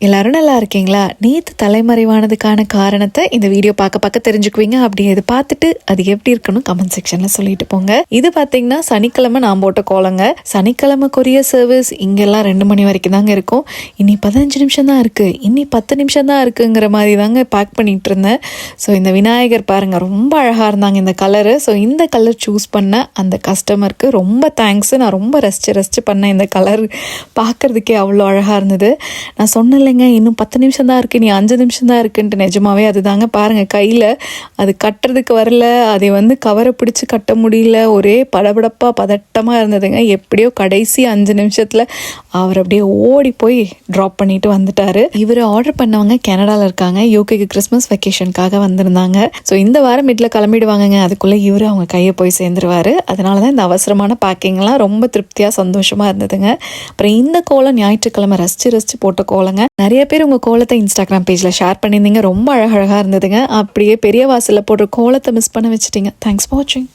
எல்லாரும் நல்லா இருக்கீங்களா? நேற்று தலைமறைவானதுக்கான காரணத்தை இந்த வீடியோ பார்க்க தெரிஞ்சுக்குவீங்க. அப்படி இது பார்த்துட்டு அது எப்படி இருக்கணும் கமெண்ட் செக்ஷன்ல சொல்லிட்டு போங்க. இது பார்த்தீங்கன்னா சனிக்கிழமை நான் போட்ட கோலங்க. சனிக்கிழமை கொரியர் சர்வீஸ் இங்கெல்லாம் 2 மணி வரைக்கும் தாங்க இருக்கும். இன்னி 15 நிமிஷம் தான் இருக்கு, இன்னி 10 நிமிஷம் தான் இருக்குங்கிற மாதிரி தாங்க பேக் பண்ணிட்டு இருந்தேன். ஸோ இந்த விநாயகர் பாருங்க, ரொம்ப அழகா இருந்தாங்க இந்த கலரு. ஸோ இந்த கலர் சூஸ் பண்ண அந்த கஸ்டமருக்கு ரொம்ப தேங்க்ஸ். நான் ரொம்ப ரசிச்சு பண்ணேன். இந்த கலர் பார்க்கறதுக்கே அவ்வளோ அழகா இருந்தது. நான் சொன்ன இல்லைங்க, இன்னும் 10 நிமிஷம் தான் இருக்குது, நீ 5 நிமிஷம் தான் இருக்குன்ட்டு. நிஜமாவே அதுதாங்க பாருங்கள், கையில் அது கட்டுறதுக்கு வரல, அதை கவரை பிடிச்சி கட்ட முடியல, ஒரே படபடப்பாக பதட்டமாக இருந்ததுங்க. எப்படியோ கடைசி 5 நிமிஷத்தில் அவர் அப்படியே ஓடி போய் ட்ராப் பண்ணிட்டு வந்துட்டார். இவர் ஆர்டர் பண்ணவங்க கனடாவில் இருக்காங்க, யூகேக்கு கிறிஸ்மஸ் வெக்கேஷனுக்காக வந்திருந்தாங்க. ஸோ இந்த வாரம் மிட்ல கிளம்பிடுவாங்கங்க, அதுக்குள்ளே இவர் அவங்க கையை போய் சேர்ந்துருவார். அதனால தான் இந்த அவசரமான பேக்கிங்லாம் ரொம்ப திருப்தியாக சந்தோஷமாக இருந்ததுங்க. அப்புறம் இந்த கோலம் ஞாயிற்றுக்கிழமை ரசிச்சு போட்ட கோலங்க. நிறைய பேர் உங்கள் கோலத்தை இன்ஸ்டாகிராம் பேஜில் ஷேர் பண்ணியிருந்தீங்க, ரொம்ப அழகாக இருந்ததுங்க. அப்படியே பெரிய வாசலில் போடுற கோலத்தை மிஸ் பண்ண வச்சுட்டீங்க. தேங்க்ஸ் ஃபார் வாட்சிங்.